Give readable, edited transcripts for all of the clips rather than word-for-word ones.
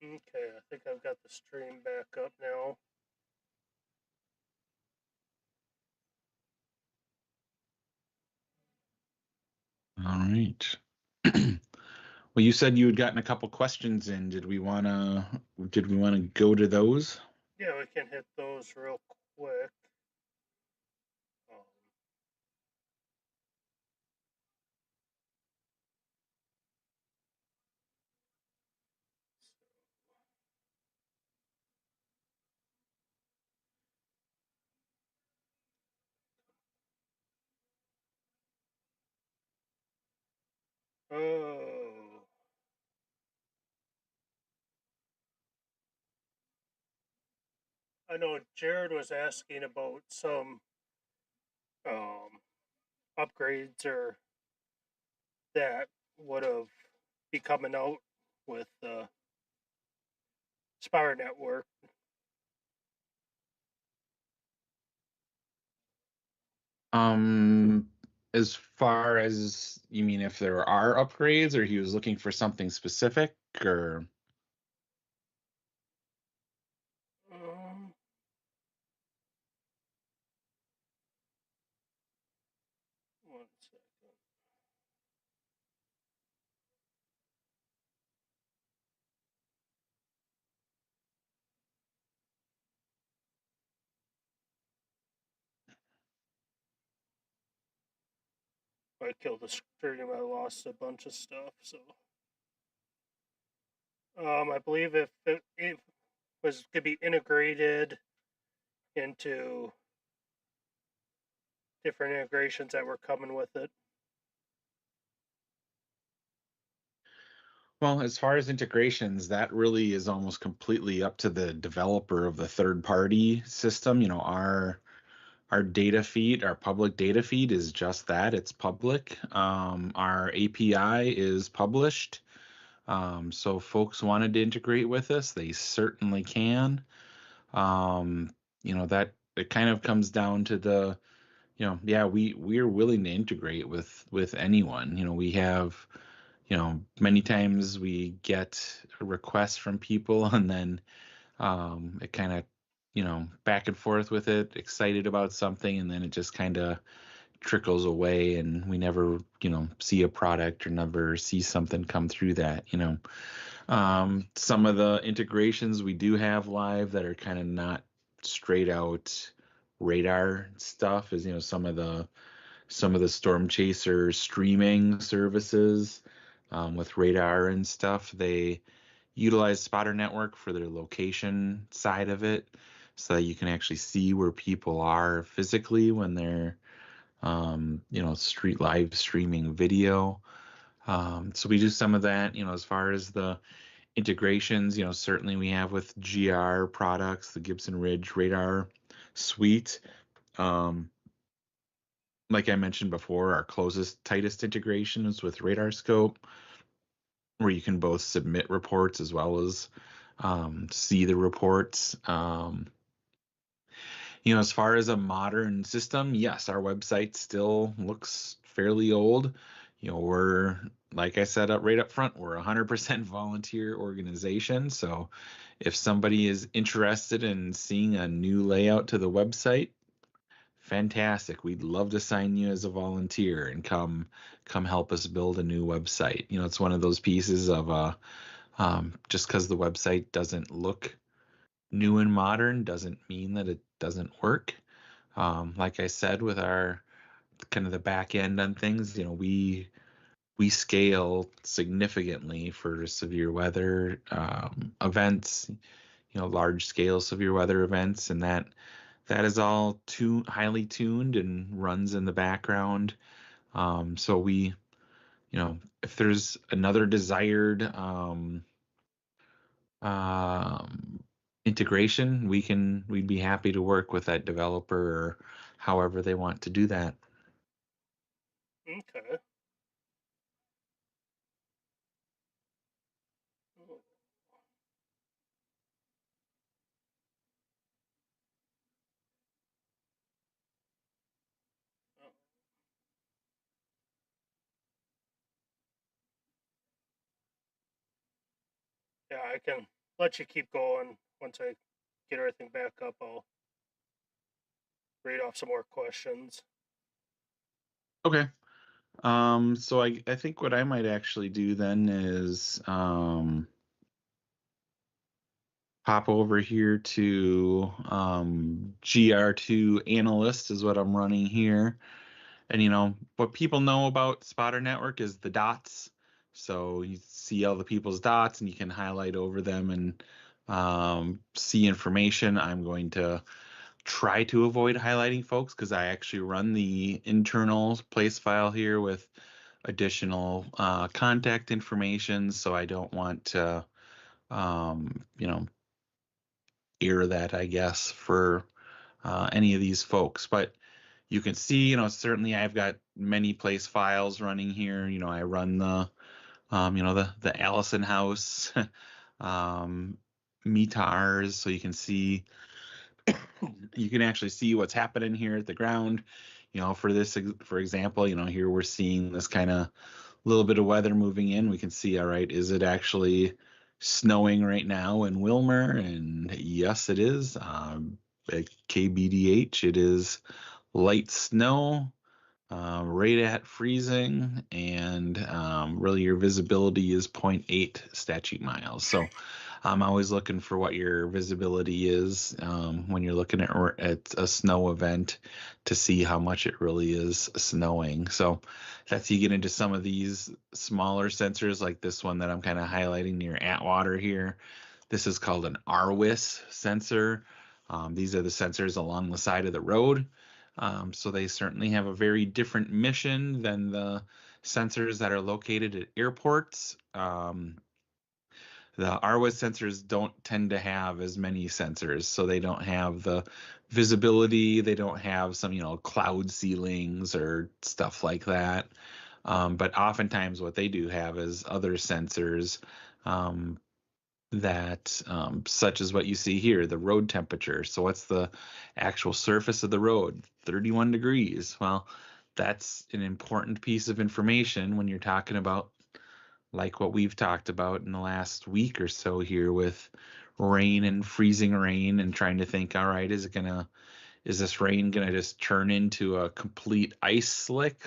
Okay, I think I've got the stream back up now. All right. Well, you said you had gotten a couple questions in. Did we wanna go to those? Yeah, we can hit those real quick. Um, oh, I know Jared was asking about some um, upgrades or that would have be coming out with the Spire Network. Um, as far as you mean, if there are upgrades, or he was looking for something specific, or Um, One second. I killed the stream. I lost a bunch of stuff. So, I believe if it was could be integrated into different integrations that were coming with it. well, as far as integrations, that really is almost completely up to the developer of the third party system. Our data feed, our public data feed is just that, it's public. Our API is published. So folks wanted to integrate with us, they certainly can. Um, that it kind of comes down to yeah, we're willing to integrate with anyone. We have, many times we get requests from people and then it kind of, back and forth with it, excited about something, and then it just kind of trickles away and we never, see a product or never see something come through that. Some of the integrations we do have live that are kind of not straight out radar stuff is, some of the Storm Chaser streaming services with radar and stuff. They utilize Spotter Network for their location side of it, so that you can actually see where people are physically when they're, street live streaming video. So we do some of that, as far as the integrations, certainly we have with GR products, the Gibson Ridge radar suite. Um, like I mentioned before, our closest, tightest integration is with RadarScope, where you can both submit reports as well as see the reports. As far as a modern system, yes, our website still looks fairly old. We're, like I said right up front, we're a 100% volunteer organization. So if somebody is interested in seeing a new layout to the website, fantastic. We'd love to sign you as a volunteer and come help us build a new website. It's one of those pieces of just because the website doesn't look new and modern doesn't mean that it doesn't work. Like I said, with our kind of the back end on things, we scale significantly for severe weather events, large scale severe weather events, and that is all too highly tuned and runs in the background. So if there's another desired um, integration, we'd be happy to work with that developer or however they want to do that. Okay. Yeah, I can. let you keep going. Once I get everything back up, I'll read off some more questions. Okay. So I think what I might actually do then is hop over here to GR2 analyst is what I'm running here. And what people know about Spotter Network is the dots. So you see all the people's dots and you can highlight over them and see information. I'm going to try to avoid highlighting folks because I actually run the internal place file here with additional contact information. So I don't want to, air that, I guess, for any of these folks. But you can see, certainly I've got many place files running here. I run the, the Allison House meters, so you can see, you can actually see what's happening here at the ground. For this, for example, here we're seeing this kind of little bit of weather moving in. We can see, all right, is it actually snowing right now in Wilmer? And yes, it is. At KBDH, it is light snow, right at freezing, and really your visibility is 0.8 statute miles. So I'm always looking for what your visibility is when you're looking at a snow event to see how much it really is snowing. So that's you get into some of these smaller sensors like this one that I'm kind of highlighting near Atwater here. This is called an RWIS sensor. These are the sensors along the side of the road. So they certainly have a very different mission than the sensors that are located at airports. The RWIS sensors don't tend to have as many sensors, so they don't have the visibility. They don't have some, cloud ceilings or stuff like that. But oftentimes, what they do have is other sensors that, such as what you see here, the road temperature. So, what's the actual surface of the road? 31 degrees. Well, that's an important piece of information when you're talking about like what we've talked about in the last week or so here with rain and freezing rain and trying to think, all right, is this rain gonna just turn into a complete ice slick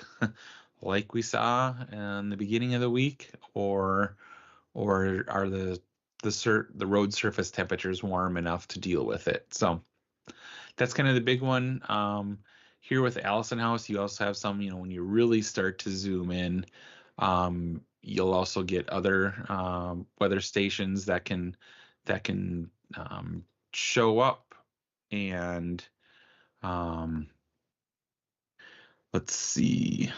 like we saw in the beginning of the week, or are the road surface temperatures warm enough to deal with it? So that's kind of the big one. Here with Allison House, you also have some, when you really start to zoom in, you'll also get other weather stations that can show up. And let's see.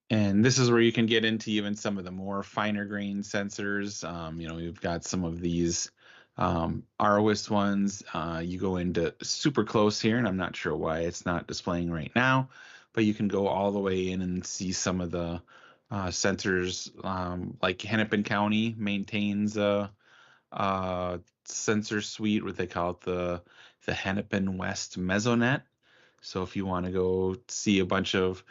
And this is where you can get into even some of the more finer grain sensors. We've got some of these RWIS ones. You go into super close here, and I'm not sure why it's not displaying right now, but you can go all the way in and see some of the sensors. Like Hennepin County maintains a sensor suite, what they call it, the Hennepin West Mesonet. So if you want to go see a bunch of,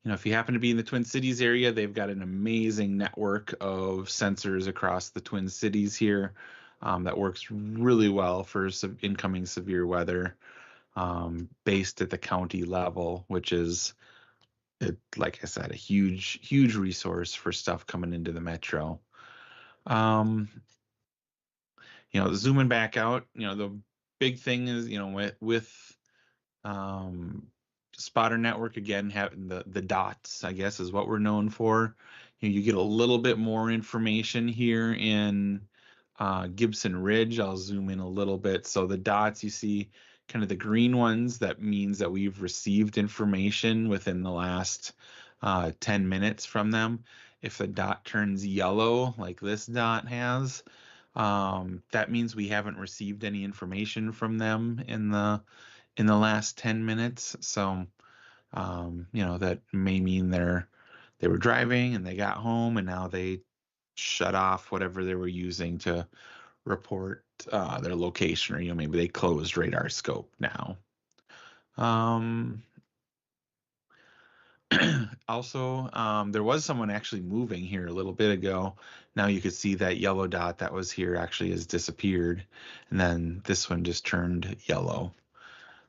if you happen to be in the Twin Cities area, they've got an amazing network of sensors across the Twin Cities here that works really well for incoming severe weather based at the county level, which is, like I said, a huge, huge resource for stuff coming into the metro. Zooming back out, the big thing is, with Spotter Network, again, having the dots, I guess, is what we're known for. You get a little bit more information here in Gibson Ridge. I'll zoom in a little bit. So the dots, you see kind of the green ones, that means that we've received information within the last 10 minutes from them. If the dot turns yellow, like this dot has, that means we haven't received any information from them in the last 10 minutes. So, that may mean they were driving and they got home and now they shut off whatever they were using to report their location, or, maybe they closed radar scope now. Also, there was someone actually moving here a little bit ago. Now you could see that yellow dot that was here actually has disappeared, and then this one just turned yellow.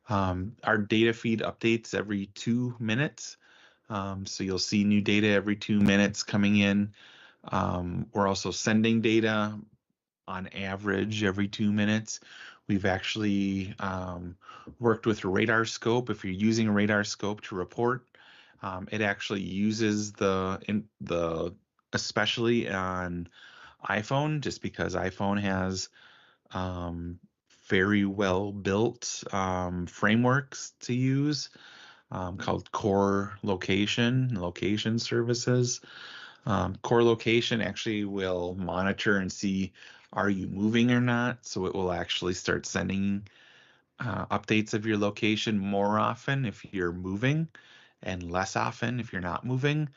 Our data feed updates every 2 minutes. So you'll see new data every 2 minutes coming in. We're also sending data on average every 2 minutes. We've actually worked with RadarScope. If you're using a RadarScope to report, it actually uses especially on iPhone, just because iPhone has very well built frameworks to use called Core Location Services. Core Location actually will monitor and see, are you moving or not? So it will actually start sending updates of your location more often if you're moving and less often if you're not moving,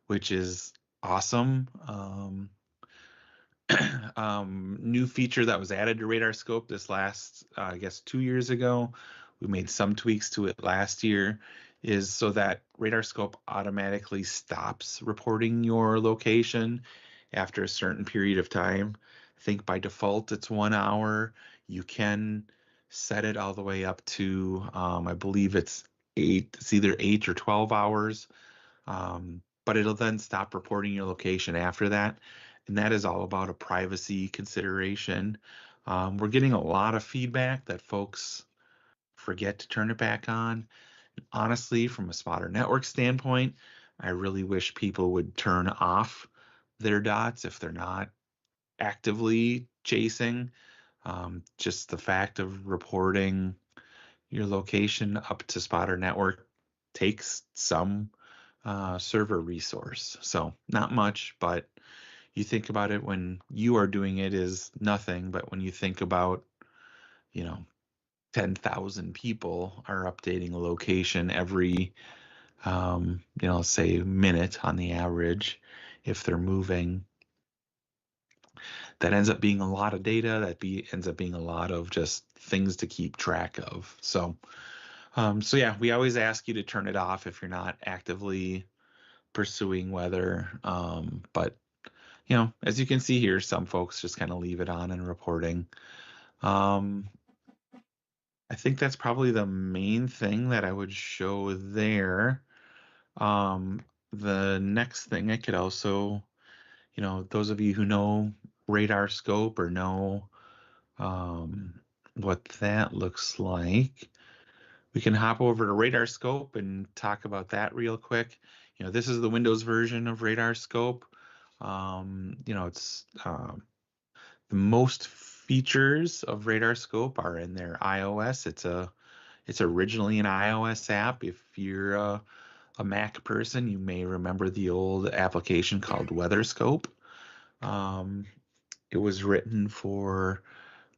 which is awesome. New feature that was added to RadarScope this last, I guess, 2 years ago. We made some tweaks to it last year, is so that RadarScope automatically stops reporting your location after a certain period of time. I think by default it's 1 hour. You can set it all the way up to, I believe it's either 8 or 12 hours. But it'll then stop reporting your location after that. And that is all about a privacy consideration. We're getting a lot of feedback that folks forget to turn it back on. Honestly, from a Spotter Network standpoint, I really wish people would turn off their dots if they're not actively chasing. Just the fact of reporting your location up to Spotter Network takes some server resource. So not much, but you think about it when you are doing it is nothing. But when you think about, you know, 10,000 people are updating a location every, say minute on the average, if they're moving, that ends up being a lot of data. Ends up being a lot of just things to keep track of. So yeah, we always ask you to turn it off if you're not actively pursuing weather. But as you can see here, some folks just kind of leave it on and reporting. Um, I think that's probably the main thing that I would show there. Um, the next thing I could also, those of you who know RadarScope or know what that looks like, we can hop over to RadarScope and talk about that real quick. This is the Windows version of RadarScope. It's the most features of RadarScope are in their iOS. It's originally an iOS app. If you're a Mac person, you may remember the old application called WeatherScope. It was written for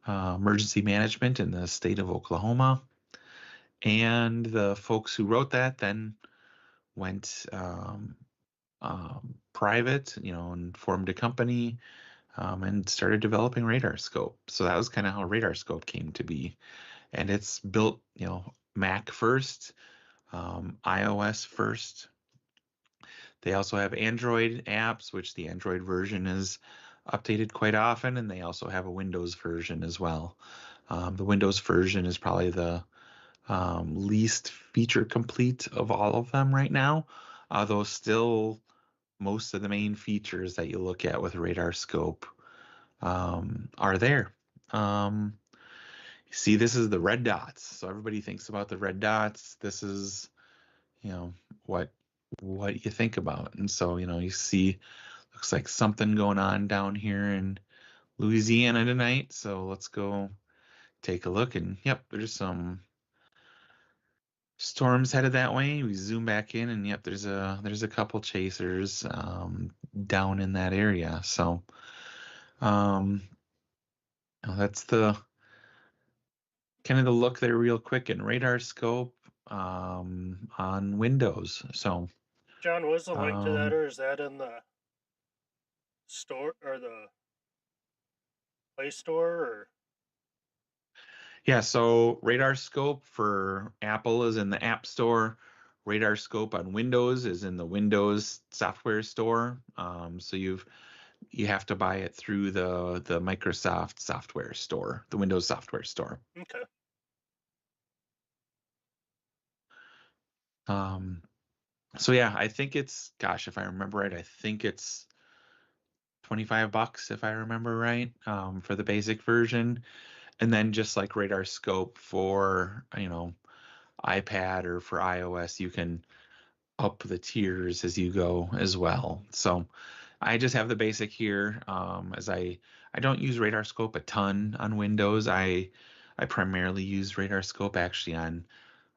emergency management in the state of Oklahoma. And the folks who wrote that then went private, and formed a company and started developing RadarScope. So that was kind of how RadarScope came to be. And it's built, Mac first, iOS first. They also have Android apps, which the Android version is updated quite often, and they also have a Windows version as well. The Windows version is probably the least feature complete of all of them right now, although still most of the main features that you look at with RadarScope are there. See, this is the red dots. So everybody thinks about the red dots. This is, what you think about. And so, you see, looks like something going on down here in Louisiana tonight. So let's go take a look. And yep, there's some storms headed that way. We zoom back in, and yep, there's a couple chasers down in that area. So that's the kind of the look there real quick in RadarScope on Windows. So John, was the link to that, um, or is that in the store or the Play Store? Or yeah, so RadarScope for Apple is in the App Store. Radar Scope on Windows is in the Windows software store. So you have to buy it through the Microsoft software store, the Windows software store. Okay. So yeah, I think it's, gosh, if I remember right, I think it's $25 if I remember right, for the basic version. And then just like Radar Scope for, iPad or for iOS, you can up the tiers as you go as well. So I just have the basic here, as I don't use Radar Scope a ton on Windows. I primarily use Radar Scope actually on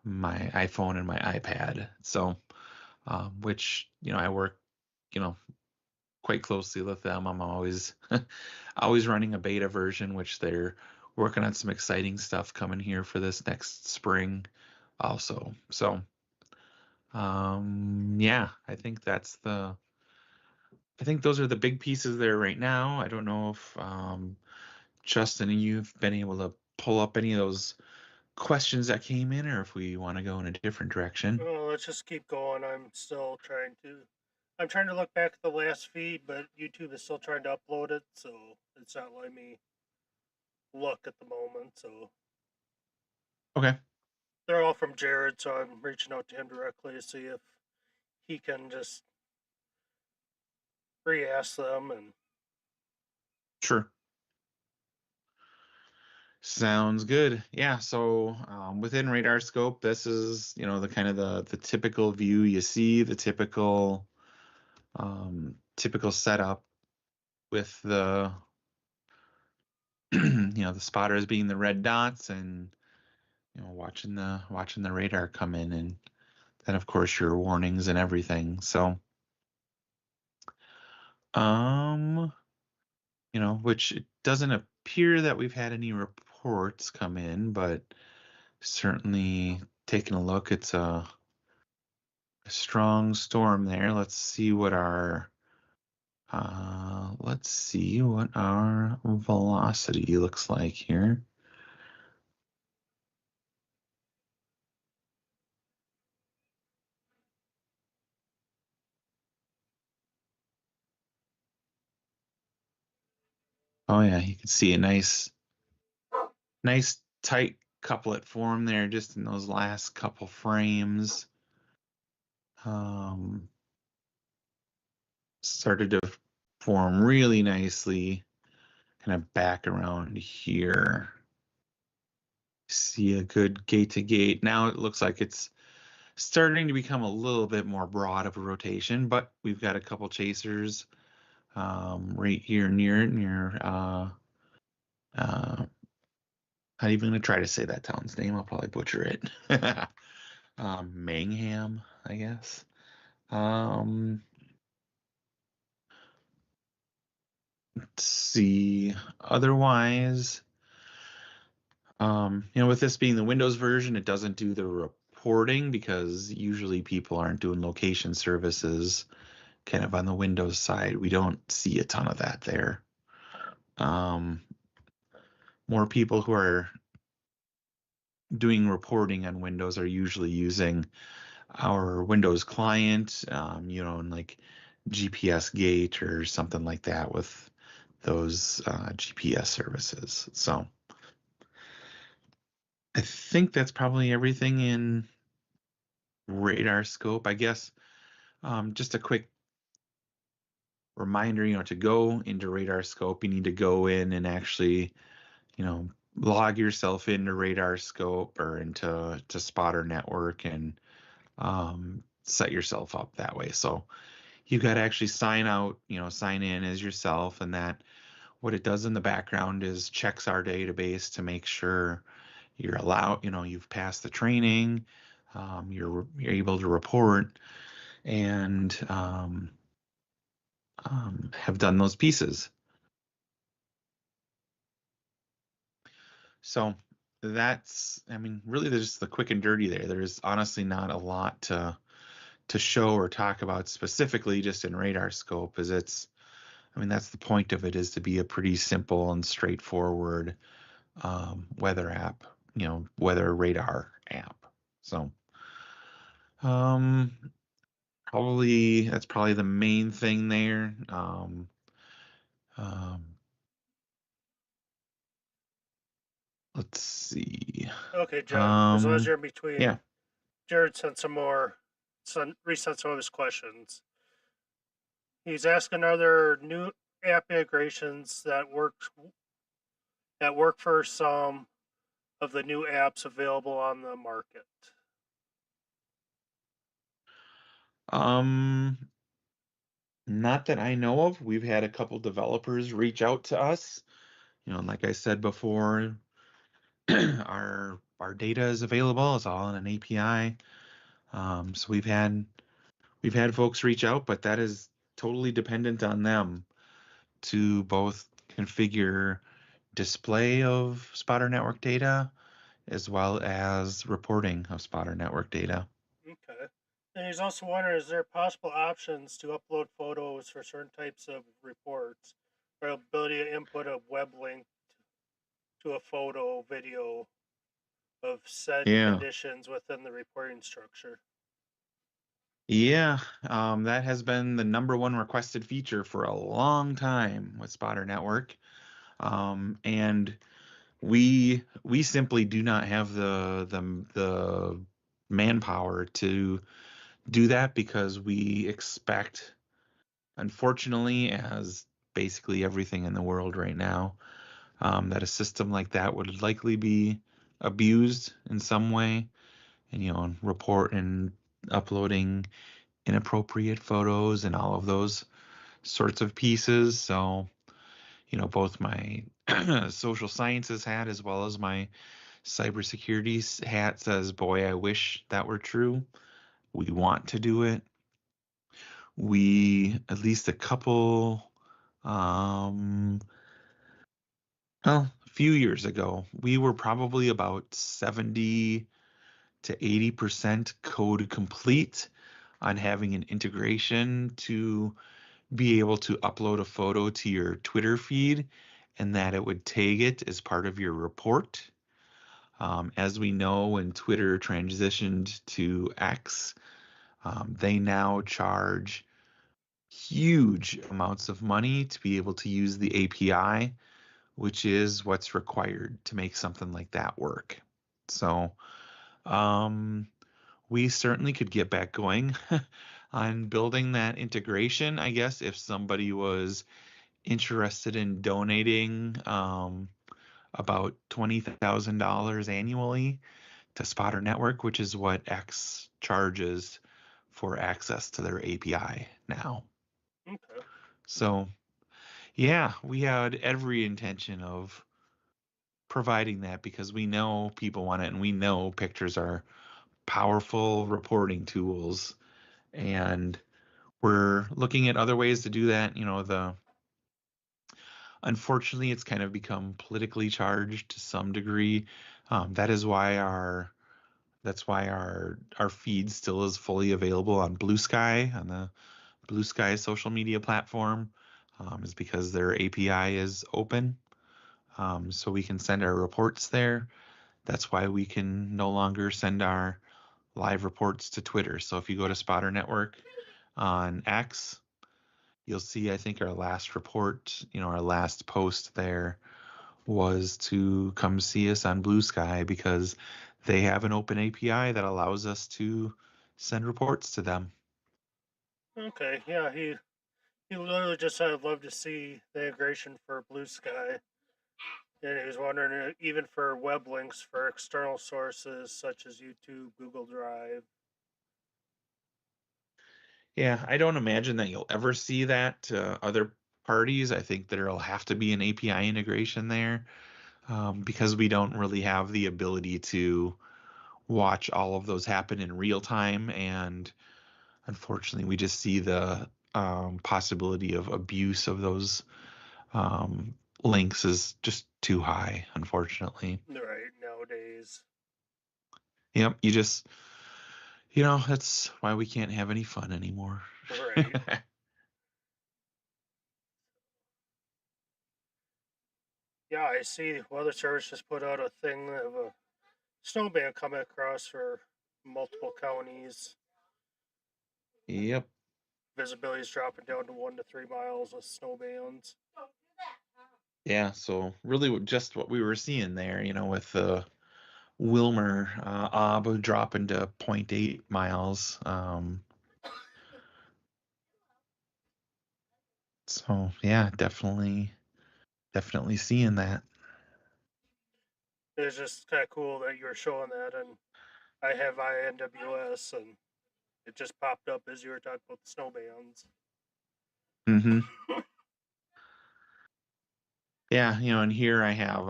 my iPhone and my iPad. So which I work quite closely with them. I'm always always running a beta version, which they're working on some exciting stuff coming here for this next spring also. So yeah, I think those are the big pieces there right now. I don't know if Justin, you've been able to pull up any of those questions that came in, or if we want to go in a different direction. Well, let's just keep going. I'm trying to look back at the last feed, but YouTube is still trying to upload it, so it's not letting me look at the moment. So Okay. they're all from Jared, so I'm reaching out to him directly to see if he can just re-ask them. And Sure. Sounds good. Yeah. So within Radar Scope, this is the kind of the typical view you see, the typical setup with the the spotters being the red dots, and watching the radar come in, and then of course your warnings and everything. So which it doesn't appear that we've had any reports come in, but certainly taking a look, it's a strong storm there. Let's see what our velocity looks like here. Oh yeah, you can see a nice tight couplet form there just in those last couple frames. Started to form really nicely kind of back around here. See a good gate to gate. Now it looks like it's starting to become a little bit more broad of a rotation, but we've got a couple chasers right here near not even gonna try to say that town's name. I'll probably butcher it. Mangham, I guess. Let's see. Otherwise, with this being the Windows version, it doesn't do the reporting because usually people aren't doing location services kind of on the Windows side. We don't see a ton of that there. More people who are doing reporting on Windows are usually using our Windows client, and like GPS Gate or something like that with those GPS services. So I think that's probably everything in Radar Scope. I guess just a quick reminder, to go into Radar Scope, you need to go in and actually, log yourself into Radar Scope or into Spotter Network and set yourself up that way. So you got to actually sign in as yourself, and that what it does in the background is checks our database to make sure you're allowed, you've passed the training, you're able to report, and have done those pieces. So that's, really there's just the quick and dirty there. There's honestly not a lot to show or talk about specifically just in Radar Scope, as that's the point of it, is to be a pretty simple and straightforward weather app, weather radar app. So Um, Probably that's probably the main thing there. Um, let's see. Okay, John. As long as you're in Yeah. between, Jared sent some more, resent some of his questions. He's asking other new app integrations that work for some of the new apps available on the market. Um, Not that I know of. We've had a couple developers reach out to us. You know, and like I said before, our data is available. It's all in an API. So we've had folks reach out, but that is totally dependent on them to both configure display of Spotter network data as well as reporting of Spotter network data. Okay. And he's also wondering, is there possible options to upload photos for certain types of reports, or ability to input a web link to a photo, video of said Yeah. conditions within the reporting structure? Yeah, that has been the number one requested feature for a long time with Spotter Network. And we simply do not have the manpower to do that because we expect, unfortunately, as basically everything in the world right now, that a system like that would likely be abused in some way, and report and uploading inappropriate photos and all of those sorts of pieces. So, both my social sciences hat as well as my cybersecurity hat says, boy, I wish that were true. We want to do it. We, at least a couple, um, well, a few years ago, we were probably about 70 to 80% code complete on having an integration to be able to upload a photo to your Twitter feed and that it would tag it as part of your report. As we know, when Twitter transitioned to X, they now charge huge amounts of money to be able to use the API, which is what's required to make something like that work. So, um, we certainly could get back going on building that integration, I guess, if somebody was interested in donating about $20,000 annually to Spotter Network, which is what X charges for access to their API now. Okay. So, yeah, we had every intention of providing that because we know people want it and we know pictures are powerful reporting tools, and we're looking at other ways to do that. The Unfortunately, it's kind of become politically charged to some degree. That is why our feed still is fully available on Blue Sky, on the Blue Sky social media platform, is because their API is open, so we can send our reports there. That's why we can no longer send our live reports to Twitter. So if you go to Spotter Network on X, you'll see, I think, our last report, our last post there was to come see us on Blue Sky because they have an open API that allows us to send reports to them. Okay. Yeah, he literally just said, I'd love to see the integration for Blue Sky. And he was wondering, even for web links for external sources such as YouTube, Google Drive. Yeah, I don't imagine that you'll ever see that to other parties. I think there'll have to be an API integration there, because we don't really have the ability to watch all of those happen in real time. And unfortunately, we just see the possibility of abuse of those links is just too high, unfortunately. Right, nowadays. Yep, that's why we can't have any fun anymore. Right. Yeah, I see Weather Service just put out a thing of a snowman coming across for multiple counties. Yep. Visibility is dropping down to 1 to 3 miles with snow bands. Yeah. So really, just what we were seeing there, with the Wilmer Ob dropping to zero point 0.8 miles. So yeah, definitely seeing that. It's just kind of cool that you were showing that, and I have INWS, and it just popped up as you were talking about the snow bands. Hmm. Yeah, and here I have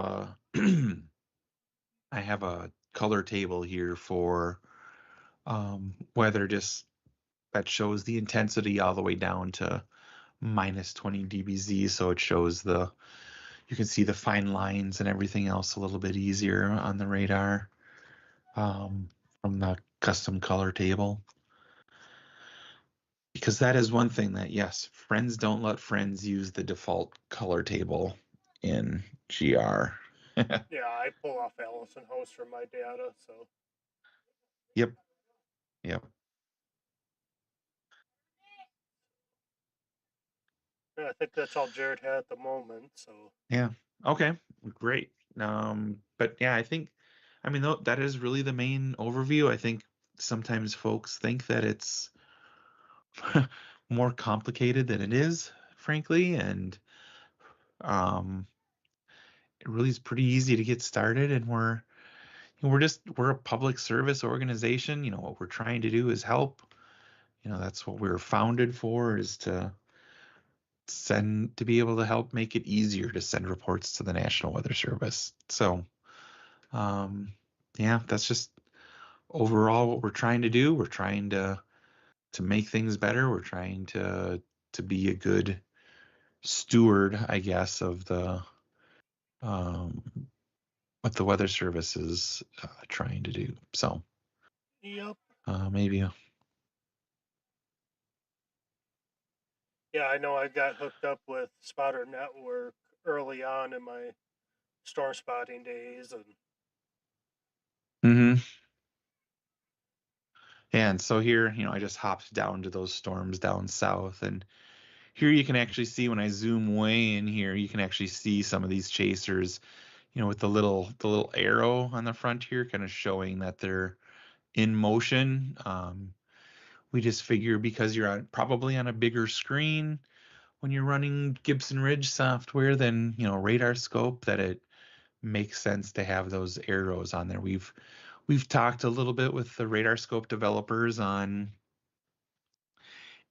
a color table here for weather, just that shows the intensity all the way down to minus 20 dBz. So it shows you can see the fine lines and everything else a little bit easier on the radar um, from the custom color table. Because that is one thing that, yes, friends don't let friends use the default color table in GR. Yeah, I pull off Allison House for my data, so Yep, yep. yeah, I think that's all Jared had at the moment. So Yeah. Okay. Great. But yeah, I mean, that is really the main overview. I think sometimes folks think that it's more complicated than it is, frankly, and um, it really is pretty easy to get started. And we're a public service organization. What we're trying to do is help. That's what we're founded for, is to be able to help make it easier to send reports to the National Weather Service. So Um, yeah, that's just overall what we're trying to do. We're trying to make things better. We're trying to be a good steward, I guess, of the what the Weather Service is trying to do. So yep, maybe. yeah, I know I got hooked up with Spotter Network early on in my storm spotting days, and Hmm. And so here, I just hopped down to those storms down south, and here you can actually see when I zoom way in here, you can actually see some of these chasers, with the little arrow on the front here, kind of showing that they're in motion. We just figure because you're probably on a bigger screen when you're running Gibson Ridge software than Radar Scope, that it makes sense to have those arrows on there. We've talked a little bit with the Radar Scope developers on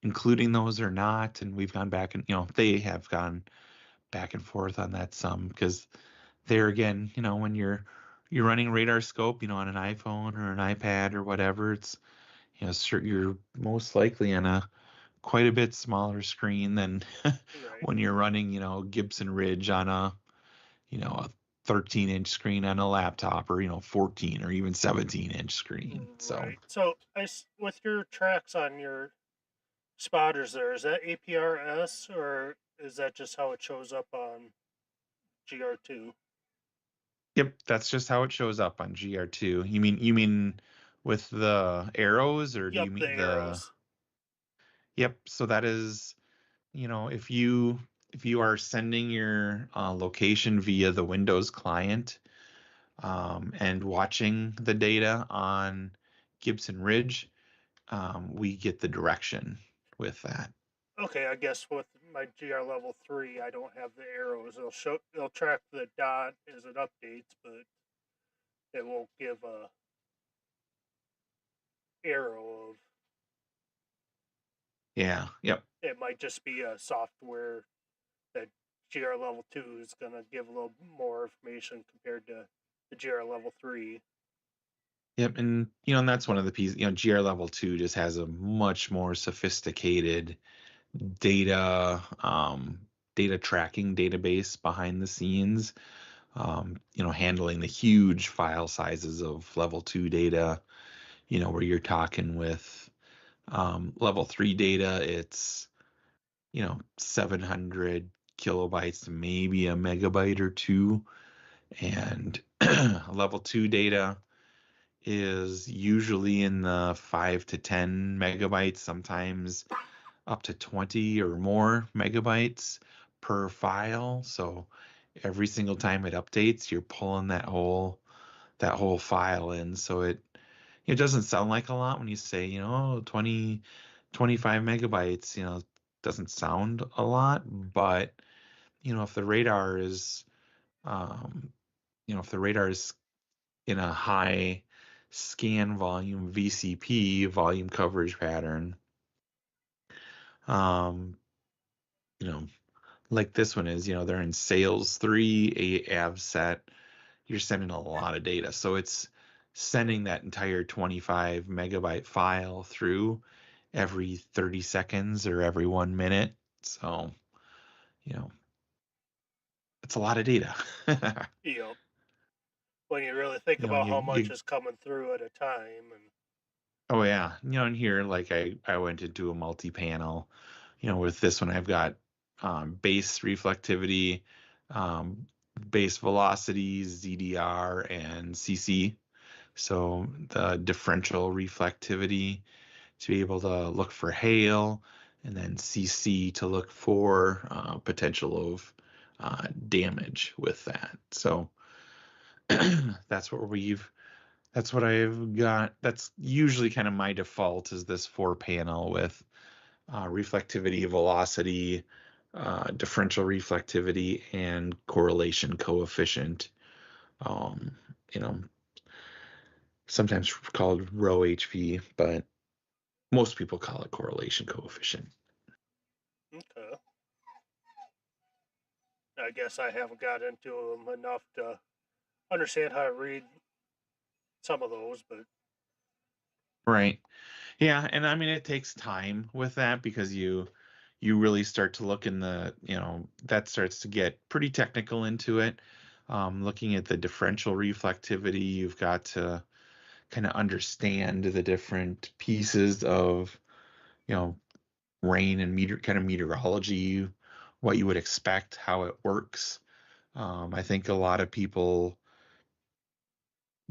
including those or not, and we've gone back and they have gone back and forth on that some, because there again, when you're running Radar Scope, on an iPhone or an iPad or whatever, it's sure, you're most likely on a quite a bit smaller screen than right, when you're running, Gibson Ridge on a 13-inch screen on a laptop, or 14 or even 17-inch screen. So right. So with your tracks on your spotters, there is that APRS, or is that just how it shows up on GR2? yep, that's just how it shows up on GR2. You mean with the arrows, or do Yep, you the mean the? arrows. Yep, so that is, if you are sending your location via the Windows client, and watching the data on Gibson Ridge, we get the direction with that. Okay, I guess with my GR level 3, I don't have the arrows. It'll track the dot as it updates, but it won't give a arrow of. Yeah, yep. It might just be a software that GR level 2 is gonna give a little more information compared to the GR level 3. Yep, and that's one of the pieces. GR Level 2 just has a much more sophisticated data data tracking database behind the scenes. Handling the huge file sizes of Level 2 data. Where you're talking with Level 3 data, it's 700 kilobytes to maybe a megabyte or two, and Level 2 data, is usually in the 5 to 10 megabytes, sometimes up to 20 or more megabytes per file. So every single time it updates, you're pulling that whole file in. So it doesn't sound like a lot when you say, 20, 25 megabytes, doesn't sound a lot, but if the radar is um, if the radar is in a high scan volume VCP, volume coverage pattern, um, you know, like this one is, they're in sales 3, AVSET, you're sending a lot of data. So it's sending that entire 25 megabyte file through every 30 seconds or every 1 minute. So, you know, it's a lot of data. You know, when you really think about how much you is coming through at a time, and oh yeah, in here, like I went into a multi-panel, with this one I've got base reflectivity, um, base velocity, ZDR, and CC. So the differential reflectivity to be able to look for hail, and then CC to look for potential of damage with that. So that's what I've got. That's usually kind of my default is this 4 panel with reflectivity, velocity, differential reflectivity, and correlation coefficient. Um, you know, sometimes called rho HV, but most people call it correlation coefficient. okay, I guess I haven't got into them enough to understand how to read some of those, but Right. Yeah, and I mean it takes time with that because you really start to look in that starts to get pretty technical into it. Looking at the differential reflectivity, you've got to kind of understand the different pieces of, you know, rain and meteorology, what you would expect, how it works. I think a lot of people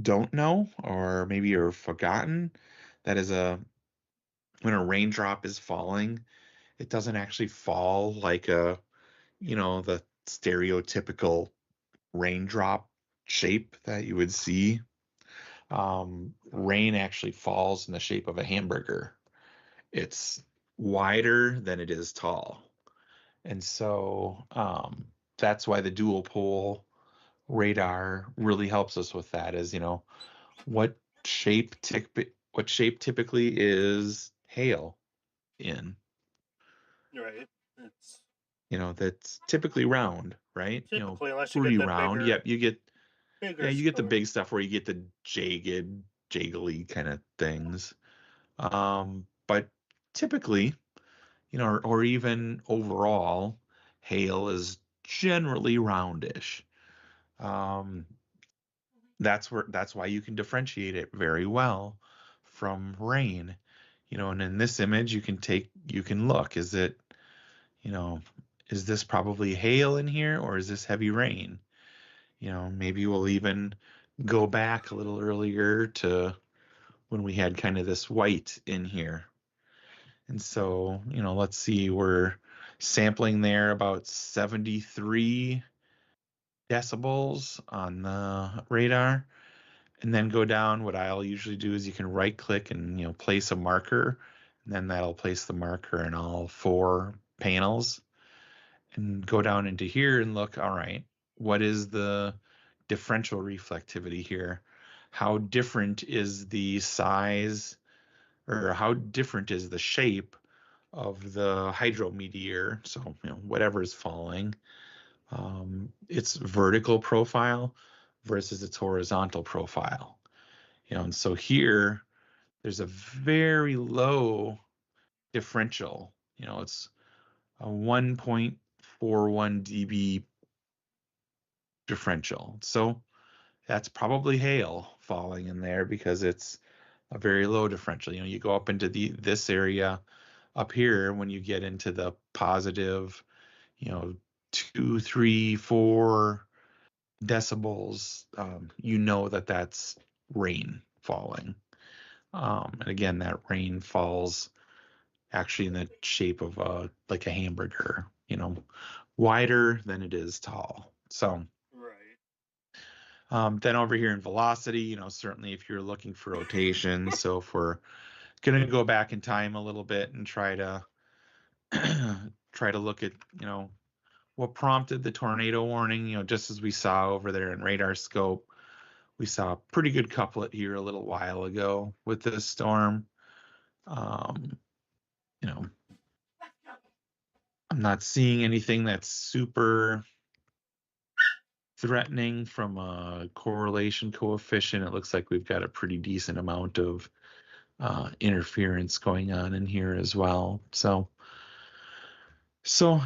don't know or maybe are forgotten that is when a raindrop is falling, it doesn't actually fall like the stereotypical raindrop shape that you would see. Rain actually falls in the shape of a hamburger. It's wider than it is tall. And so that's why the dual pole radar really helps us with that is, what what shape typically is hail in? right, it's That's typically round, right? typically unless you get Pretty the round. Yep, bigger yeah, you get the storm. big stuff where you get the jaggly kind of things. But typically, or even overall, hail is generally roundish. Um, that's why you can differentiate it very well from rain. And in this image, you can look. You know, is this probably hail in here or is this heavy rain? Maybe we'll even go back a little earlier to when we had kind of this white in here. And so, let's see, we're sampling there about 73 decibels on the radar. And then go down. What I'll usually do is you can right click and, place a marker. And then that'll place the marker in all 4 panels. And go down into here and look, all right, what is the differential reflectivity here? How different is the size or how different is the shape of the hydrometeor? So, whatever is falling, its vertical profile versus its horizontal profile. And so here there's a very low differential. It's a 1.41 dB differential. So that's probably hail falling in there because it's a very low differential. You go up into this area up here when you get into the positive, 2, 3, 4 decibels, that's rain. falling. And again, that rain falls actually in the shape of like a hamburger, wider than it is tall. So Right. then over here in velocity, certainly if you're looking for rotation, so if we're going to go back in time a little bit and try to try to look at, what prompted the tornado warning, just as we saw over there in radar scope, we saw a pretty good couplet here a little while ago with this storm. You know, I'm not seeing anything that's super threatening from a correlation coefficient. It looks like we've got a pretty decent amount of interference going on in here as well. So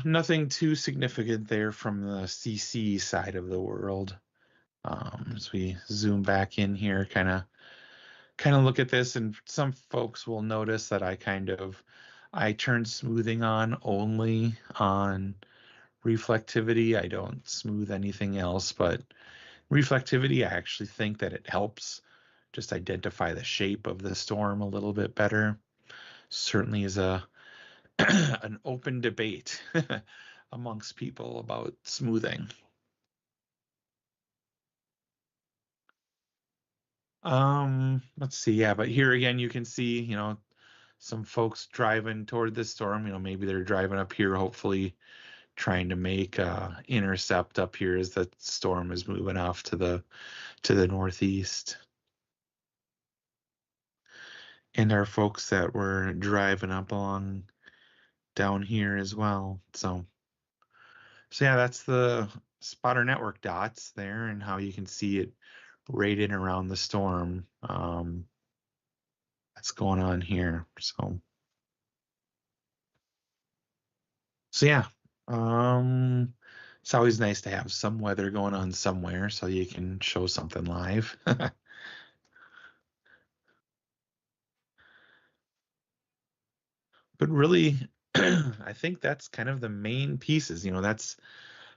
nothing too significant there from the CC side of the world. As we zoom back in here, kind of look at this, and some folks will notice that I turn smoothing on only on reflectivity. I don't smooth anything else, but reflectivity, I actually think that it helps just identify the shape of the storm a little bit better. Certainly is an open debate amongst people about smoothing. Let's see. Yeah, but here again, you can see, some folks driving toward this storm. Maybe they're driving up here, hopefully trying to make intercept up here as the storm is moving off to the northeast. And our folks that were driving up along down here as well. So yeah, that's the spotter network dots there and how you can see it right in around the storm. That's going on here. So yeah, it's always nice to have some weather going on somewhere so you can show something live. But really, I think that's kind of the main pieces. That's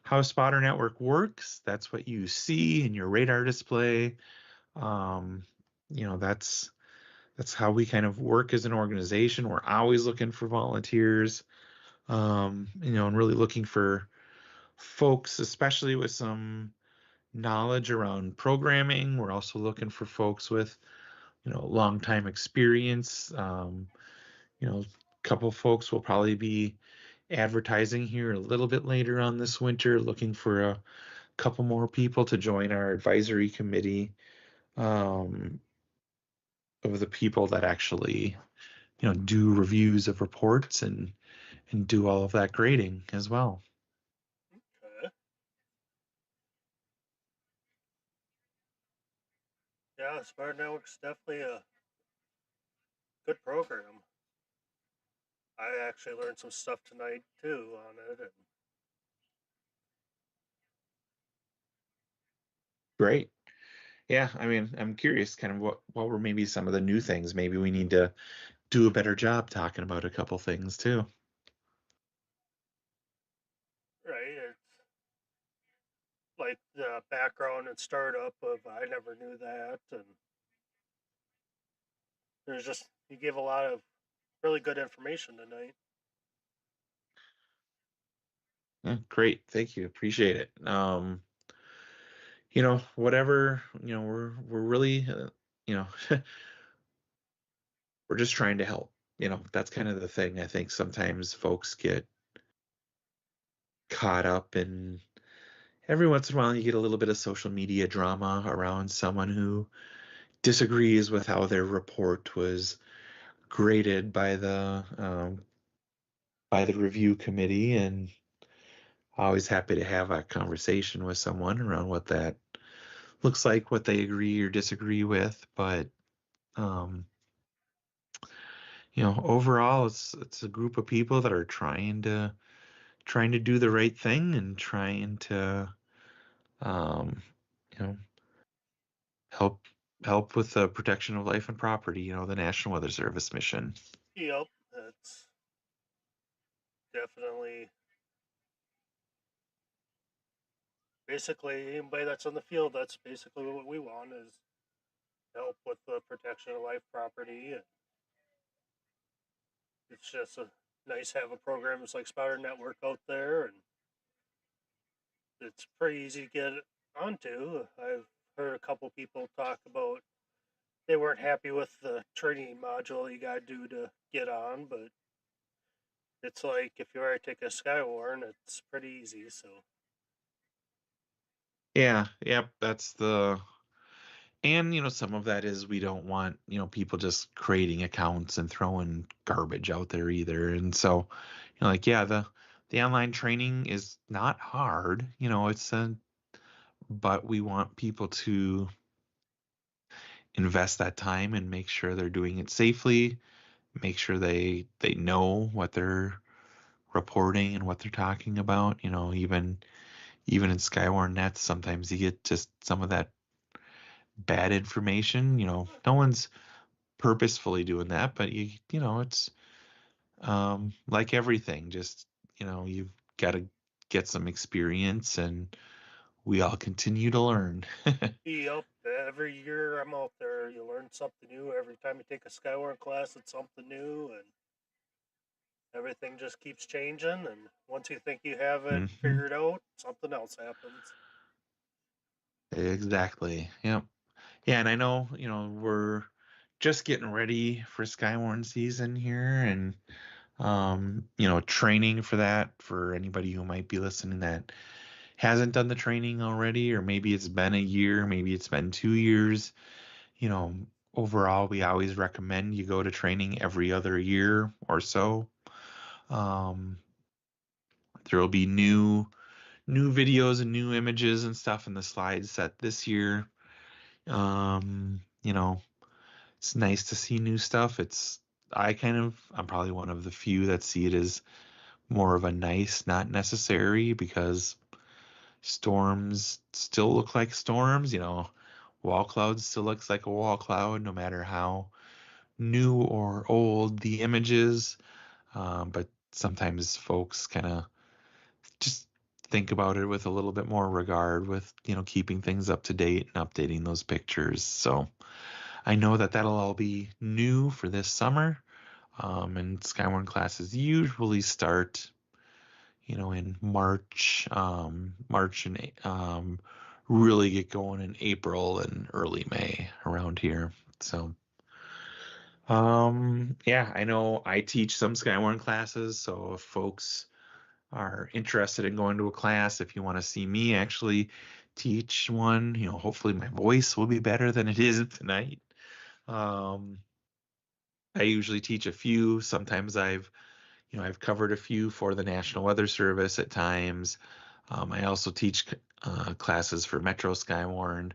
how Spotter Network works. That's what you see in your radar display. Um, that's how we kind of work as an organization. We're always looking for volunteers, and really looking for folks, especially with some knowledge around programming. We're also looking for folks with, long time experience. A couple folks will probably be advertising here a little bit later on this winter, looking for a couple more people to join our advisory committee of the people that actually, do reviews of reports and do all of that grading as well. Okay. Yeah, Smart Network's definitely a good program. I actually learned some stuff tonight too on it. And Great. Yeah, I mean, I'm curious kind of what were maybe some of the new things. Maybe we need to do a better job talking about a couple things too. right, it's like the background and startup of I never knew that, and there's just you give a lot of really good information tonight. Yeah, great. Thank you. Appreciate it. Whatever, we're really, you know, we're just trying to help. That's kind of the thing. I think sometimes folks get caught up in every once in a while you get a little bit of social media drama around someone who disagrees with how their report was graded by the review committee, and always happy to have a conversation with someone around what that looks like, what they agree or disagree with. But um, overall, it's a group of people that are trying to do the right thing and trying to um, you know help help with the protection of life and property. The National Weather Service mission. Yep, that's definitely basically anybody that's on the field. That's basically what we want is help with the protection of life property. And it's just nice to have a program that's like Spotter Network out there, and it's pretty easy to get onto. I've heard a couple people talk about they weren't happy with the training module you gotta do to get on, but it's like if you already take a Skywarn, it's pretty easy. So Yeah, yep, that's the and some of that is we don't want, people just creating accounts and throwing garbage out there either. And so, like yeah, the online training is not hard, it's a but we want people to invest that time and make sure they're doing it safely, make sure they know what they're reporting and what they're talking about. Even in Skywarn Nets, sometimes you get just some of that bad information. No one's purposefully doing that, but it's like everything. Just you've got to get some experience, and we all continue to learn. yep, every year I'm out there, you learn something new. Every time you take a Skywarn class, it's something new, and everything just keeps changing. And once you think you have it Mhm. figured out, something else happens. Exactly. Yep. Yeah, and I know, we're just getting ready for Skywarn season here, and training for that for anybody who might be listening that hasn't done the training already, or maybe it's been a year, maybe it's been 2 years. you know, Overall, we always recommend you go to training every other year or so. Um, there will be new videos and new images and stuff in the slide set this year. Um, you know, it's nice to see new stuff. I'm probably one of the few that see it as more of a nice, not necessary, because storms still look like storms. Wall cloud still looks like a wall cloud, no matter how new or old the images. But sometimes folks kind of just think about it with a little bit more regard, with keeping things up to date and updating those pictures. So I know that that'll all be new for this summer. And Skywarn classes usually start, in March. March and really get going in April and early May around here. So yeah, I know I teach some Skywarn classes, so if folks are interested in going to a class, if you want to see me actually teach one, hopefully my voice will be better than it is tonight. Um, I usually teach a few. Sometimes I've covered a few for the National Weather Service at times. I also teach classes for Metro Skywarn.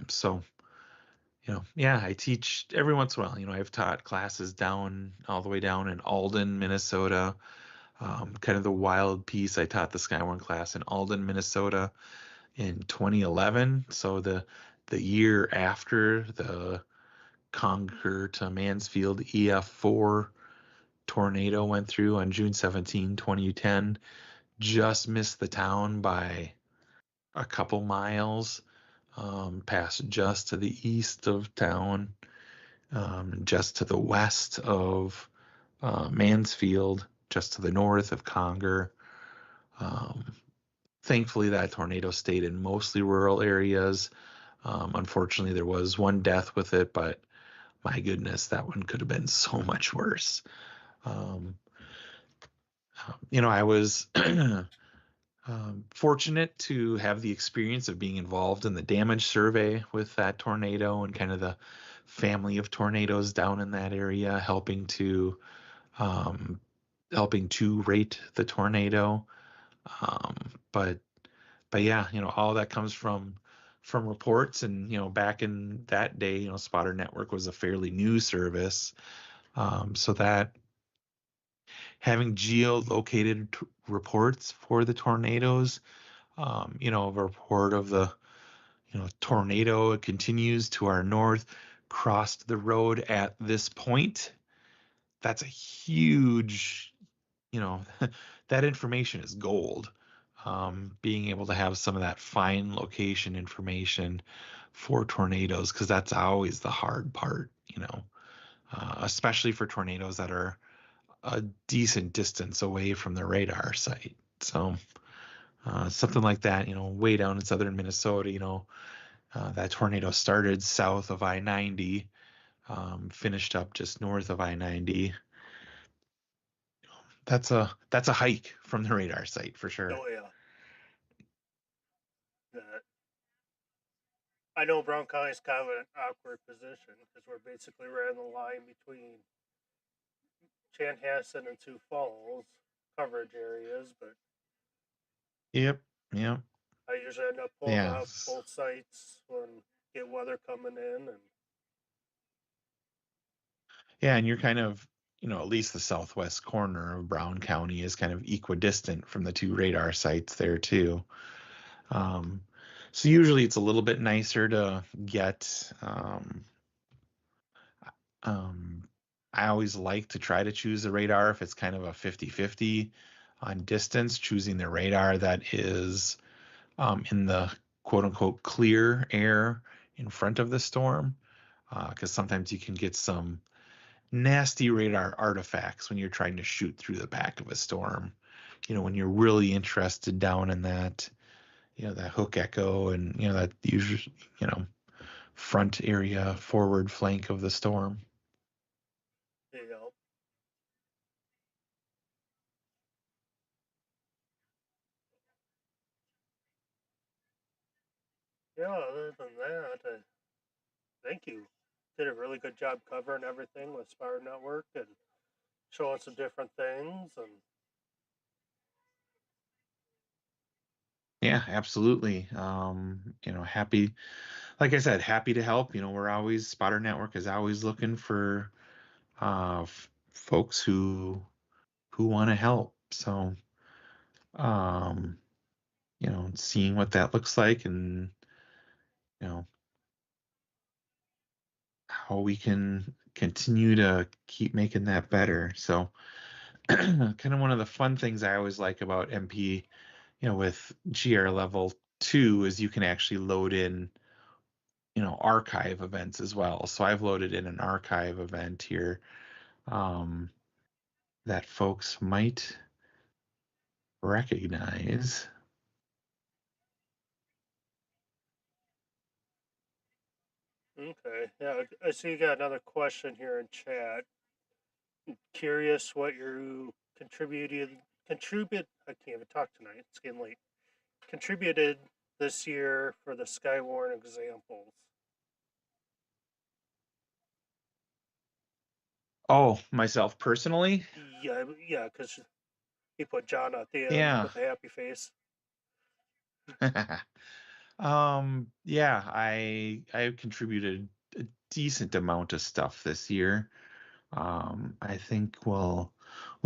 So yeah, I teach every once in a while. I've taught classes down all the way down in Alden, Minnesota. Kind of the wild piece. I taught the Skywarn class in Alden, Minnesota in 2011. So the year after the Conquer to Mansfield EF4 tornado went through on June 17, 2010, just missed the town by a couple miles, passed just to the east of town, just to the west of Mansfield, just to the north of Conger. Um, Thankfully, that tornado stayed in mostly rural areas. Unfortunately, there was one death with it, but my goodness, that one could have been so much worse. Um, I was fortunate to have the experience of being involved in the damage survey with that tornado and kind of the family of tornadoes down in that area, um, helping to rate the tornado. But yeah, all that comes from reports, and back in that day, Spotter Network was a fairly new service, so that having geolocated reports for the tornadoes, a report of the tornado, it continues to our north, crossed the road at this point. That's a huge, that information is gold. Being able to have some of that fine location information for tornadoes, because that's always the hard part, especially for tornadoes that are a decent distance away from the radar site. So something like that, way down in southern Minnesota, that tornado started south of I-90, finished up just north of I-90. That's a hike from the radar site for sure. Oh yeah. I know Brown County's kind of an awkward position because we're basically right on the line between Chanhassen and Sioux Falls coverage areas, but Yep. Yep. I usually end up pulling Yeah. off both sites when get weather coming in, and Yeah, and you're kind of, at least the southwest corner of Brown County is kind of equidistant from the two radar sites there too. Um, so usually it's a little bit nicer to get. I always like to try to choose a radar if it's kind of a 50-50 on distance, choosing the radar that is in the quote unquote clear air in front of the storm. Because sometimes you can get some nasty radar artifacts when you're trying to shoot through the back of a storm. When you're really interested down in that, that hook echo and, that usual, front area, forward flank of the storm. you know, yeah. Other than that, I think you did a really good job covering everything with Spire Network and showing some different things, and Yeah, absolutely. Happy, like I said, happy to help. We're always, Spotter Network is always looking for folks who want to help. So, um, seeing what that looks like and, you know, how we can continue to keep making that better. So, kind of one of the fun things I always like about MP, with GR level 2 is you can actually load in, archive events as well. So I've loaded in an archive event here um, that folks might recognize. okay. Yeah, I see you got another question here in chat. Curious what you contribute. I can't even talk tonight. It's getting late. Contributed this year for the Skywarn examples. Oh, myself personally? Yeah, yeah, because he put John at the end Yeah. with a happy face. Yeah, I contributed a decent amount of stuff this year. I think we'll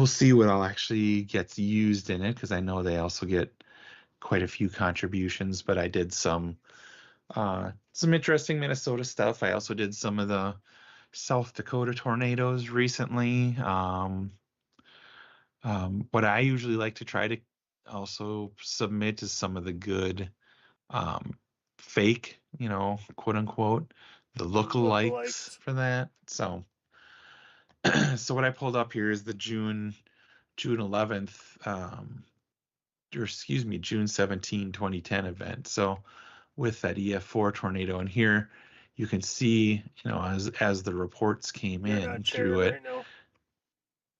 see what all actually gets used in it because I know they also get quite a few contributions, but I did some interesting Minnesota stuff. I also did some of the South Dakota tornadoes recently. What I usually like to try to also submit is some of the good um, fake, quote unquote, the lookalikes Lookalikes. for that. So, so what I pulled up here is the June 11th, or excuse me, June 17, 2010 event. So with that EF4 tornado, and here you can see, as the reports came You're not in sharing through it. right now.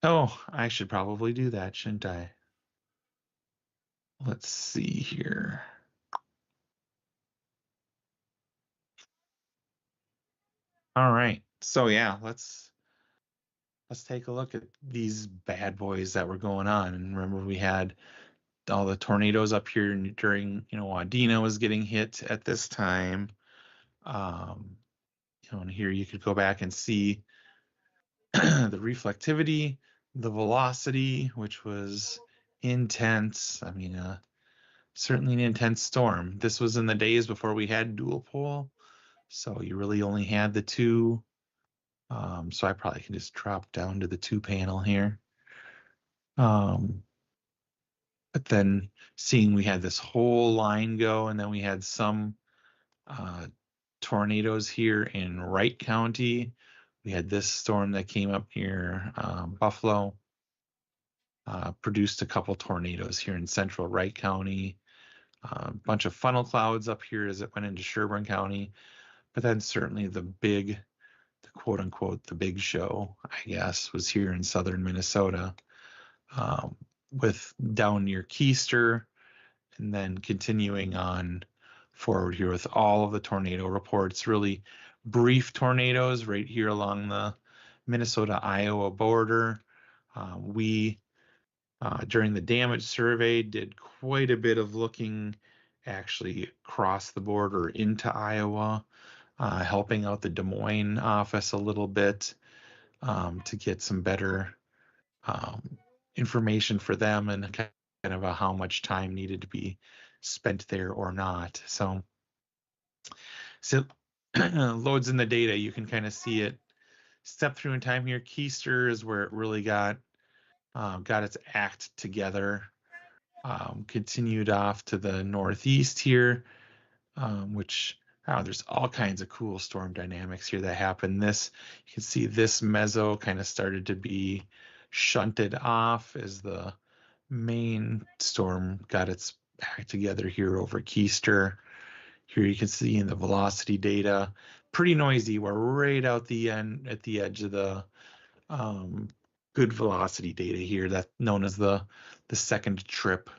Oh, I should probably do that, shouldn't I? Let's see here. All right. So yeah, let's take a look at these bad boys that were going on. And remember, we had all the tornadoes up here during, Wadena was getting hit at this time. Um, and here you could go back and see the reflectivity, the velocity, which was intense. I mean, certainly an intense storm. This was in the days before we had dual pole, so you really only had the two. So I probably can just drop down to the 2 panel here. Um, but then seeing we had this whole line go, and then we had some tornadoes here in Wright County. We had this storm that came up near Buffalo, produced a couple tornadoes here in central Wright County. A bunch of funnel clouds up here as it went into Sherburne County. But then certainly the quote unquote, the big show, I guess, was here in southern Minnesota, with down near Keister, and then continuing on forward here with all of the tornado reports, really brief tornadoes right here along the Minnesota-Iowa border. We, during the damage survey, did quite a bit of looking actually across the border into Iowa, helping out the Des Moines office a little bit, to get some better information for them and kind of how much time needed to be spent there or not. So loads in the data, you can kind of see it step through in time here. Keister is where it really got its act together. Continued off to the northeast here, which there's all kinds of cool storm dynamics here that happen. You can see this meso kind of started to be shunted off as the main storm got its act together here over Keister. Here you can see in the velocity data, pretty noisy. We're right out the end at the edge of the good velocity data here, that's known as the second trip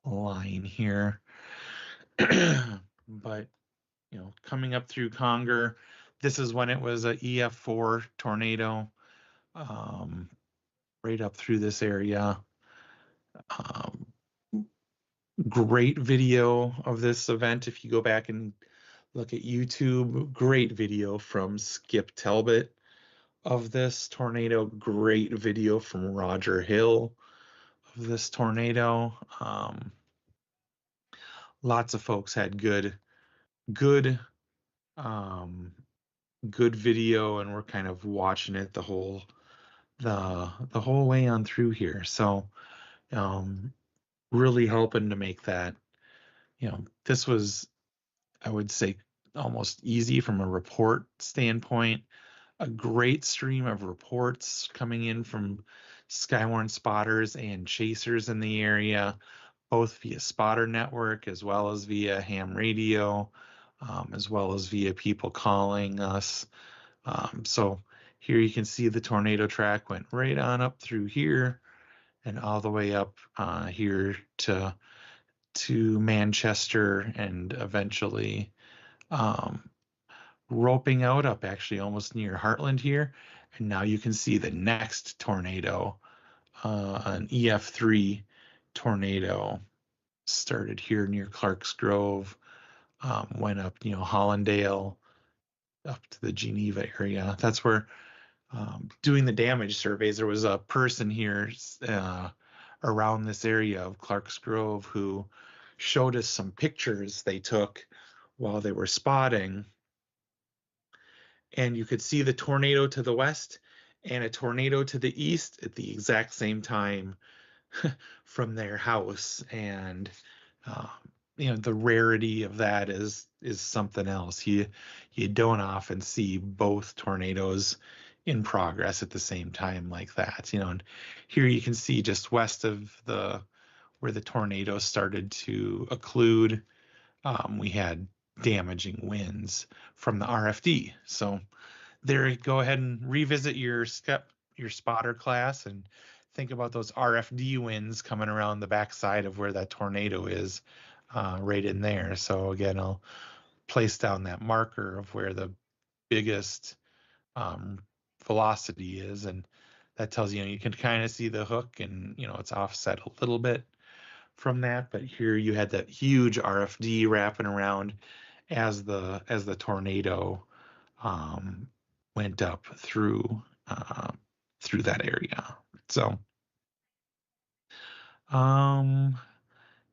line here. But coming up through Conger, this is when it was a EF4 tornado, right up through this area. Great video of this event. If you go back and look at YouTube, great video from Skip Talbot of this tornado. Great video from Roger Hill of this tornado. Lots of folks had good video, and we're kind of watching it the whole way on through here. So really helping to make that, this was, I would say, almost easy from a report standpoint. A great stream of reports coming in from Skywarn spotters and chasers in the area, both via spotter network as well as via ham radio, as well as via people calling us. So here you can see the tornado track went right on up through here and all the way up here to Manchester, and eventually roping out up actually almost near Heartland here. And now you can see the next tornado, an EF3 tornado, started here near Clark's Grove, went up, Hollandale, up to the Geneva area. That's where, doing the damage surveys, there was a person here around this area of Clark's Grove who showed us some pictures they took while they were spotting. And you could see the tornado to the west and a tornado to the east at the exact same time from their house. And the rarity of that is something else. You don't often see both tornadoes in progress at the same time like that. And here you can see just west of where the tornado started to occlude, we had damaging winds from the RFD. So there, go ahead and revisit your spotter class and think about those RFD winds coming around the backside of where that tornado is, right in there. So again, I'll place down that marker of where the biggest velocity is, and that tells you can kind of see the hook, and it's offset a little bit from that. But here you had that huge RFD wrapping around as the tornado went up through that area. So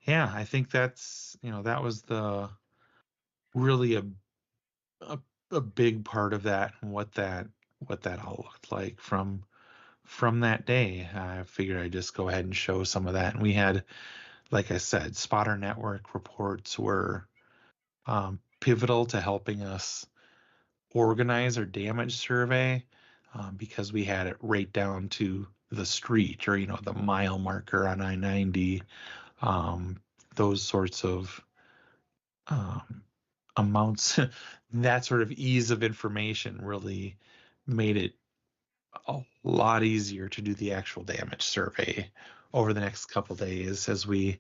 yeah, I think that's that was really a big part of that, and what that all looked like from that day. I figured I'd just go ahead and show some of that. And we had, like I said, spotter network reports were pivotal to helping us organize our damage survey, because we had it right down to the street, or the mile marker on I-90. Those sorts of um, amounts, that sort of ease of information really made it a lot easier to do the actual damage survey over the next couple days, as we,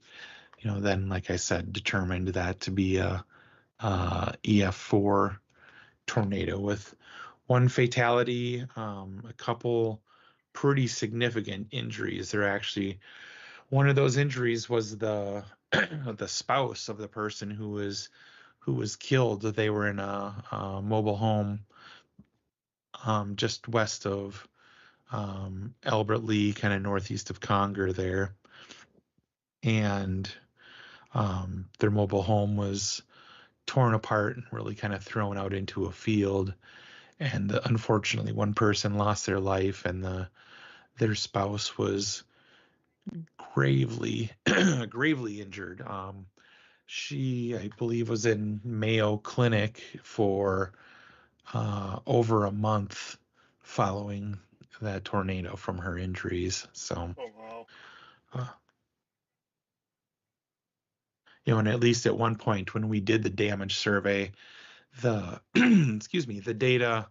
then, like I said, determined that to be a EF4 tornado with one fatality, a couple pretty significant injuries. There actually, one of those injuries was the the spouse of the person who was killed. They were in a mobile home, just west of Albert Lea, kind of northeast of Conger there, and their mobile home was torn apart and really kind of thrown out into a field. And unfortunately, one person lost their life, and their spouse was gravely gravely injured. She, I believe, was in Mayo Clinic for over a month following that tornado from her injuries. So, Oh wow. uh, and at least at one point when we did the damage survey, the excuse me, the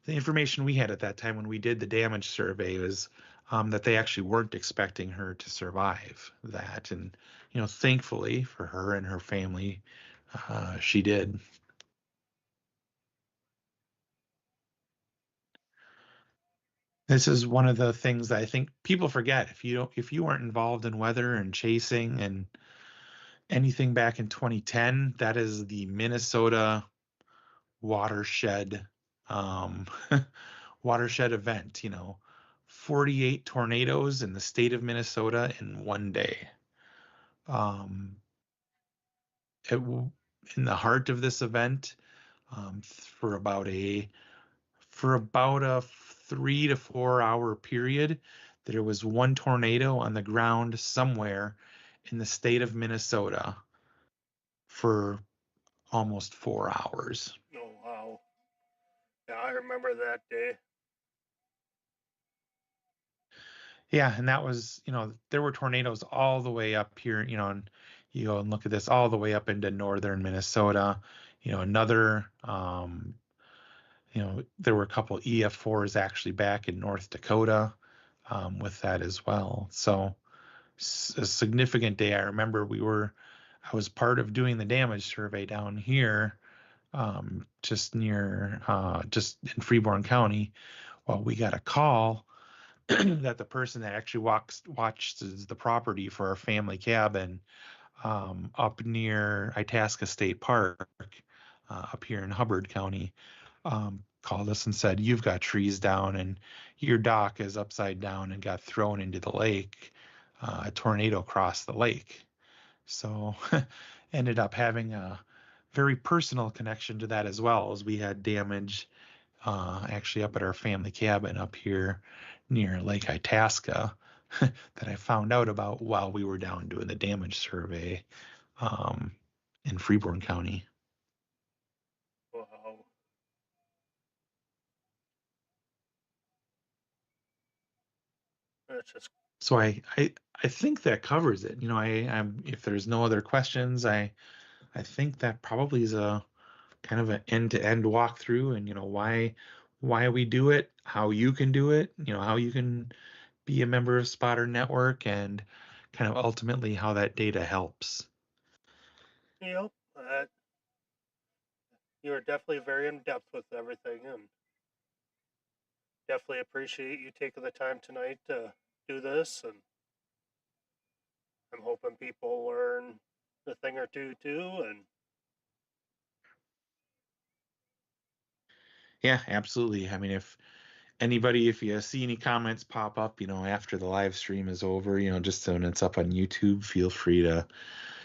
information we had at that time when we did the damage survey was that they actually weren't expecting her to survive that. And, thankfully for her and her family, she did. This is one of the things that I think people forget. If you weren't involved in weather and chasing and anything back in 2010, that is the Minnesota watershed, um, watershed event. 48 tornadoes in the state of Minnesota in one day. Um, in the heart of this event, for about a 3 to 4 hour period, there was one tornado on the ground somewhere in the state of Minnesota for almost 4 hours. Oh wow. Yeah, I remember that day. Yeah, and that was, there were tornadoes all the way up here, and you go and look at this all the way up into northern Minnesota. Another, there were a couple EF4s actually back in North Dakota, with that as well. So a significant day. I remember I was part of doing the damage survey down here, just in Freeborn County. Well, we got a call that the person that actually watched the property for our family cabin, up near Itasca State Park, up here in Hubbard County, called us and said, "You've got trees down and your dock is upside down and got thrown into the lake. A tornado crossed the lake." So ended up having a very personal connection to that, as well as we had damage, actually up at our family cabin up here near Lake Itasca, that I found out about while we were down doing the damage survey, um, in Freeborn County. Wow. That's just So I think that covers it. I'm if there's no other questions, I think that probably is a kind of an end-to-end walkthrough, and why we do it, how you can do it, how you can be a member of Spotter Network, and kind of ultimately how that data helps. yep. You are definitely very in depth with everything, and definitely appreciate you taking the time tonight to do this. And I'm hoping people learn a thing or two too. And Yeah, absolutely. I mean, if you see any comments pop up, after the live stream is over, just when it's up on YouTube, feel free to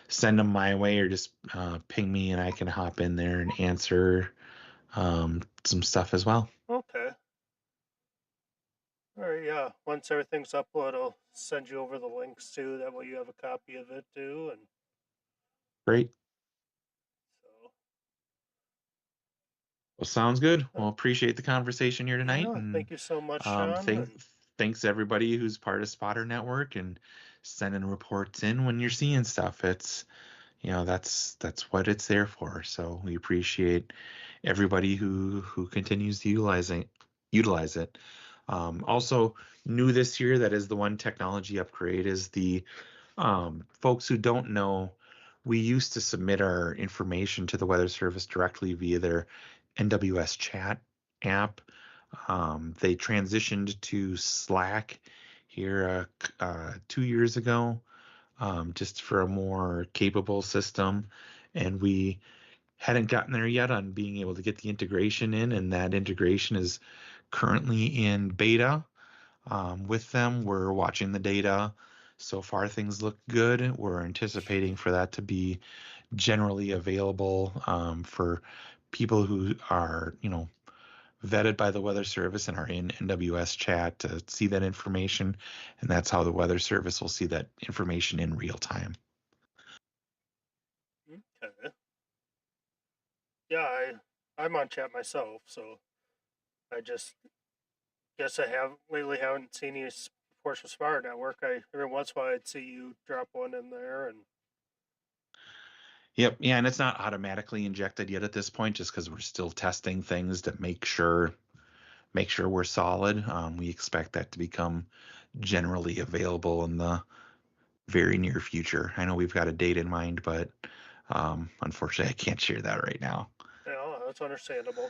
send them my way, or just ping me and I can hop in there and answer some stuff as well. okay, all right, yeah. Once everything's uploaded, I'll send you over the links too. That way you have a copy of it too. And Great. so Well, sounds good. Well, appreciate the conversation here tonight, Yeah, and thank you so much, John. thanks And thanks everybody who's part of Spotter Network and sending reports in when you're seeing stuff. It's that's what it's there for. So we appreciate everybody who continues to utilize it. Also new this year, that is the one technology upgrade, is the folks who don't know, we used to submit our information to the Weather Service directly via their NWS chat app. They transitioned to Slack here 2 years ago, just for a more capable system. And we hadn't gotten there yet on being able to get the integration in, and that integration is currently in beta with them. We're watching the data. So far, things look good. We're anticipating for that to be generally available for people who are, vetted by the Weather Service and are in NWS chat to see that information. And that's how the Weather Service will see that information in real time. okay. Yeah, I'm on chat myself, so I just guess I haven't seen any reports from Spotter Network. Every once in a while I'd see you drop one in there, and Yep. Yeah. And it's not automatically injected yet at this point, just because we're still testing things to make sure we're solid. We expect that to become generally available in the very near future. I know we've got a date in mind, but unfortunately, I can't share that right now. that's understandable.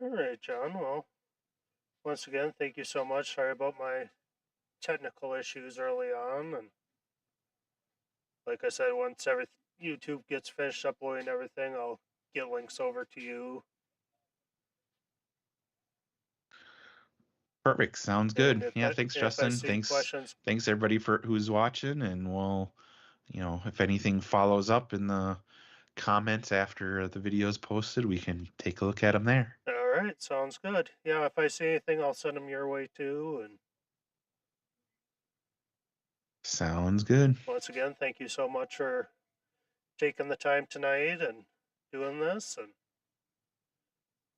All right, John. Well, once again, thank you so much. Sorry about my technical issues early on, and like I said, once YouTube gets finished uploading everything, I'll get links over to you. Perfect. Sounds And good. Yeah. Thanks, if I Justin. see Thanks. questions, Thanks everybody for who's watching, and we'll, if anything follows up in the comments after the video is posted, we can take a look at them there. all right, sounds good. Yeah, if I see anything, I'll send them your way too. And Sounds good. once again, thank you so much for taking the time tonight and doing this, and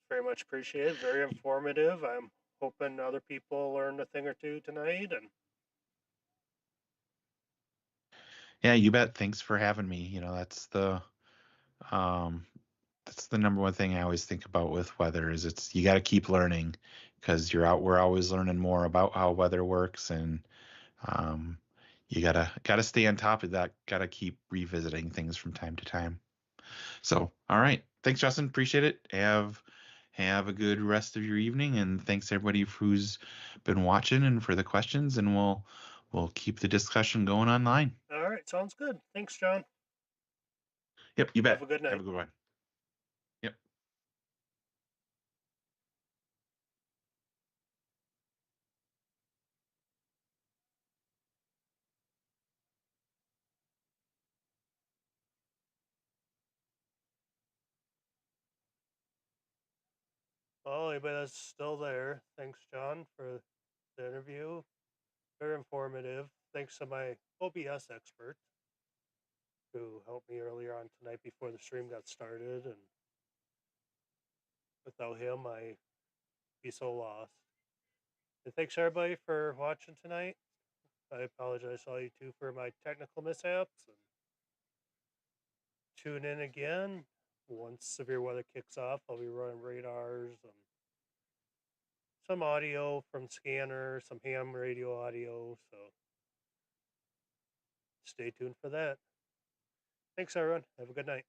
very much appreciated. Very informative. I'm hoping other people learned a thing or two tonight. And Yeah, you bet. Thanks for having me. Um, that's the number one thing I always think about with weather is it's you got to keep learning because we're always learning more about how weather works, and um, you gotta stay on top of that. Gotta keep revisiting things from time to time. So, all right, thanks, Justin. Appreciate it. Have a good rest of your evening, and thanks everybody who's been watching and for the questions. And we'll keep the discussion going online. all right, sounds good. Thanks, John. Yep, you Have bet. a good Have night. a good one. Yep. Oh, anybody that's still there, thanks, John, for the interview. Very informative. Thanks to my OBS expert who helped me earlier on tonight before the stream got started. And without him, I'd be so lost. And thanks everybody for watching tonight. I apologize to all you two for my technical mishaps. And tune in again once severe weather kicks off. I'll be running radars and some audio from scanner, some ham radio audio. So stay tuned for that. Thanks, everyone. Have a good night.